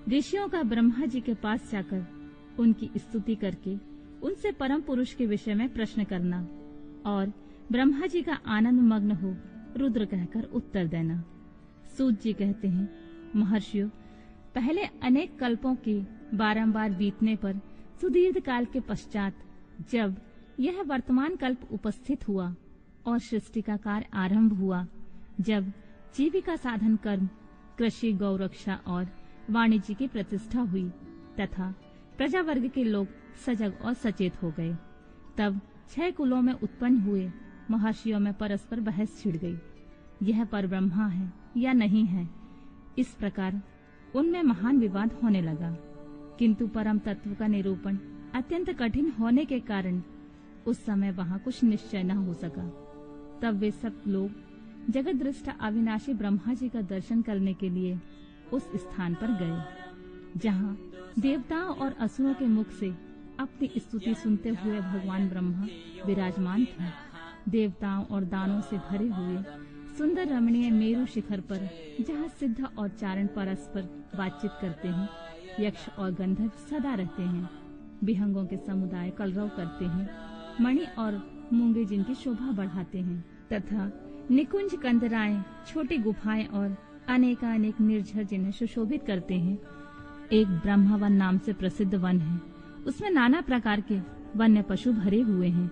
ऋषियों का ब्रह्मा जी के पास जाकर उनकी स्तुति करके उनसे परम पुरुष के विषय में प्रश्न करना और ब्रह्मा जी का आनंद मग्न हो रुद्र कहकर उत्तर देना। सूत जी कहते हैं, महर्षियों, पहले अनेक कल्पों के बारंबार बीतने पर सुदीर्घ काल के पश्चात जब यह वर्तमान कल्प उपस्थित हुआ और सृष्टि का कार्य आरंभ हुआ, जब जीविका साधन कर्म, कृषि, गौरक्षा और वाणिज्य की प्रतिष्ठा हुई तथा प्रजा वर्ग के लोग सजग और सचेत हो गए, तब 6 कुलों में उत्पन्न हुए महर्षियों में परस्पर बहस छिड़ गई। यह परब्रह्मा है या नहीं है, इस प्रकार उनमें महान विवाद होने लगा। किंतु परम तत्व का निरूपण अत्यंत कठिन होने के कारण उस समय वहां कुछ निश्चय न हो सका। तब वे सब लोग जगत दृष्टा अविनाशी ब्रह्मा जी का दर्शन करने के लिए उस स्थान पर गए, जहां देवताओं और असुरों के मुख से अपनी स्तुति सुनते हुए भगवान ब्रह्मा विराजमान थे। देवताओं और दानों से भरे हुए सुंदर रमणीय मेरु शिखर पर, जहाँ सिद्ध और चारण परस्पर बातचीत करते हैं, यक्ष और गंधर्व सदा रहते हैं, विहंगों के समुदाय कलरव करते हैं, मणि और मूंगे जिनकी शोभा बढ़ाते हैं, तथा निकुंज कंदराएं, छोटी गुफाएं और अनेकानेक निर्झर जिन्हें सुशोभित करते हैं। एक ब्रह्मवन नाम से प्रसिद्ध वन है, उसमें नाना प्रकार के वन्य पशु भरे हुए हैं।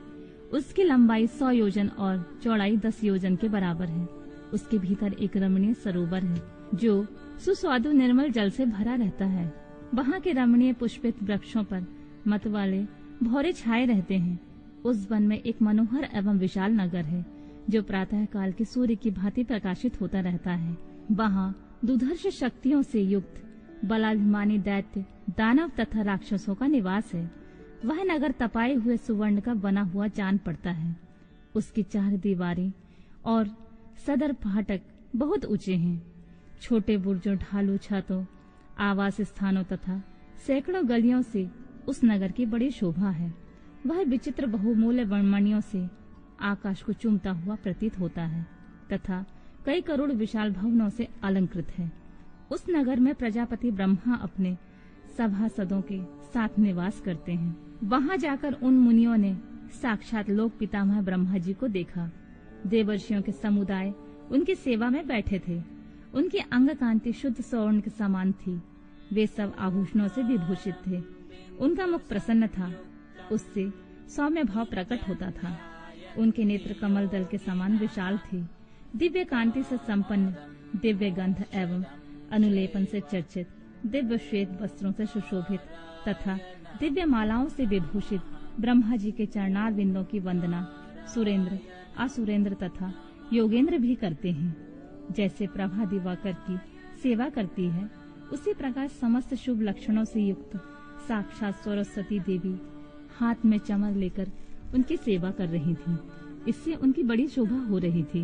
उसकी लंबाई 100 योजन और चौड़ाई 10 योजन के बराबर है। उसके भीतर एक रमणीय सरोवर है जो सुस्वादु निर्मल जल से भरा रहता है। वहाँ के रमणीय पुष्पित वृक्षों पर मत वाले भौरे छाए रहते हैं। उस वन में एक मनोहर एवं विशाल नगर है जो प्रातः काल के सूर्य की भांति प्रकाशित होता रहता है। वहाँ दुर्धर्ष शक्तियों से युक्त बलाभिमानी दैत्य, दानव तथा राक्षसों का निवास है। वह नगर तपाए हुए सुवर्ण का बना हुआ जान पड़ता है। उसकी 4 दीवारें और सदर फाटक बहुत ऊंचे हैं। छोटे बुर्जों, ढालू छतों, आवास स्थानों तथा सैकड़ों गलियों से उस नगर की बड़ी शोभा है। वह विचित्र बहुमूल्य वनमणियों से आकाश को चूमता हुआ प्रतीत होता है तथा कई करोड़ विशाल भवनों से अलंकृत है। उस नगर में प्रजापति ब्रह्मा अपने सभासदों के साथ निवास करते हैं। वहां जाकर उन मुनियों ने साक्षात लोक पितामह ब्रह्मा जी को देखा। देवर्षियों के समुदाय उनकी सेवा में बैठे थे। उनकी अंग कांति शुद्ध स्वर्ण के समान थी। वे सब आभूषणों से विभूषित थे। उनका मुख प्रसन्न था, उससे सौम्य भाव प्रकट होता था। उनके नेत्र कमल दल के समान विशाल थे। दिव्य कांति से संपन्न, दिव्य गंध एवं अनुलेपन से चर्चित, दिव्य श्वेत वस्त्रों से सुशोभित तथा दिव्य मालाओं से विभूषित ब्रह्मा जी के चरणार बिंदों की वंदना सुरेंद्र, असुरेंद्र तथा योगेंद्र भी करते हैं। जैसे प्रभा दिवाकर की सेवा करती है, उसी प्रकार समस्त शुभ लक्षणों से युक्त साक्षात सरस्वती देवी हाथ में चमर लेकर उनकी सेवा कर रही थी। इससे उनकी बड़ी शोभा हो रही थी।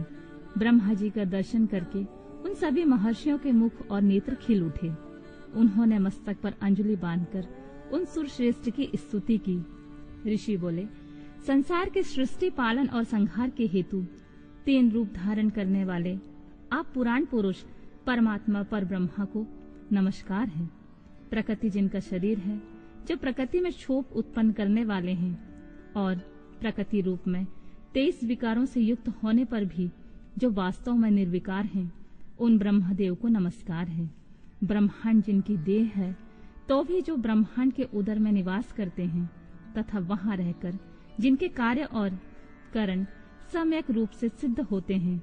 ब्रह्मा जी का दर्शन करके उन सभी महर्षियों के मुख और नेत्र खिल उठे। उन्होंने मस्तक पर अंजलि बांधकर उन सुरश्रेष्ठ की स्तुति की। ऋषि बोले, संसार के सृष्टि, पालन और संहार के हेतु 3 रूप धारण करने वाले आप पुराण पुरुष परमात्मा पर ब्रह्मा को नमस्कार है। प्रकृति जिनका शरीर है, जो प्रकृति में क्षोभ उत्पन्न करने वाले हैं और प्रकृति रूप में 23 विकारों से युक्त होने पर भी जो वास्तव में निर्विकार हैं, उन ब्रह्मदेव को नमस्कार है। ब्रह्मांड जिनकी देह है, तो भी जो ब्रह्मांड के उदर में निवास करते हैं तथा वहां रहकर जिनके कार्य और कारण सम्यक रूप से सिद्ध होते हैं,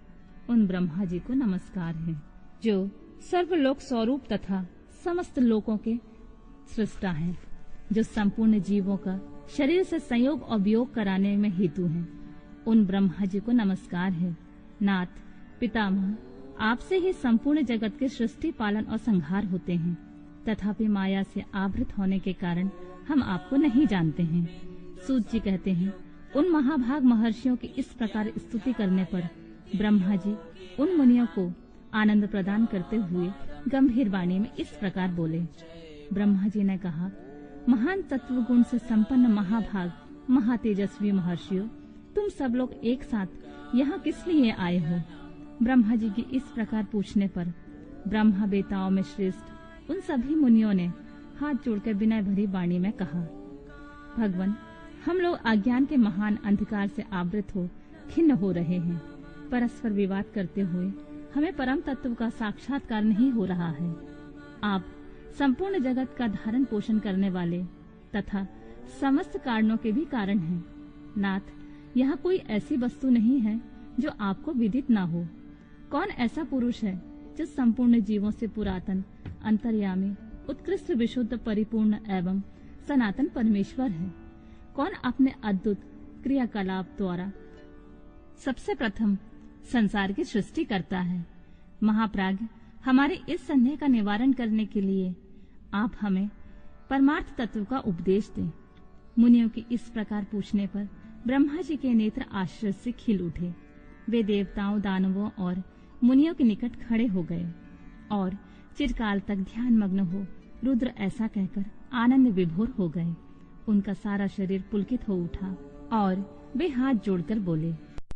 उन ब्रह्मा जी को नमस्कार है। जो सर्वलोक स्वरूप तथा समस्त लोकों के सृष्टा हैं, जो संपूर्ण जीवों का शरीर से संयोग और वियोग कराने में हेतु हैं, उन ब्रह्मा जी को नमस्कार है। नाथ, पितामह, आपसे ही संपूर्ण जगत के सृष्टि, पालन और संहार होते हैं, तथापि माया से आवृत होने के कारण हम आपको नहीं जानते हैं। सूत जी कहते हैं, उन महाभाग महर्षियों की इस प्रकार स्तुति करने पर ब्रह्मा जी उन मुनियों को आनंद प्रदान करते हुए गंभीर वाणी में इस प्रकार बोले। ब्रह्मा जी ने कहा, महान तत्व गुण से संपन्न महाभाग महातेजस्वी महर्षियों, तुम सब लोग एक साथ यहाँ किस लिए आए हो? ब्रह्मा जी की इस प्रकार पूछने पर ब्रह्मा बेताओं में श्रेष्ठ उन सभी मुनियों ने हाथ जोड़कर विनय भरी वाणी में कहा, भगवान, हम लोग अज्ञान के महान अंधकार से आवृत हो खिन्न हो रहे हैं। परस्पर विवाद करते हुए हमें परम तत्व का साक्षात्कार नहीं हो रहा है। आप संपूर्ण जगत का धारण पोषण करने वाले तथा समस्त कारणों के भी कारण हैं। नाथ, यहाँ कोई ऐसी वस्तु नहीं है जो आपको विदित ना हो। कौन ऐसा पुरुष है जो संपूर्ण जीवों से पुरातन, अंतर्यामी, उत्कृष्ट, विशुद्ध, परिपूर्ण एवं सनातन परमेश्वर है? कौन अपने अद्भुत क्रियाकलाप द्वारा सबसे प्रथम संसार की सृष्टि करता है? महाप्राज्ञ, हमारे इस संदेह का निवारण करने के लिए आप हमें परमार्थ तत्व का उपदेश दें। मुनियों की इस प्रकार पूछने पर ब्रह्मा जी के नेत्र आश्चर्य से खिल उठे। वे देवताओं, दानवों और मुनियों के निकट खड़े हो गए और चिरकाल तक ध्यान मग्न हो रुद्र ऐसा कहकर आनंद विभोर हो गए। उनका सारा शरीर पुलकित हो उठा और वे हाथ जोड़कर बोले,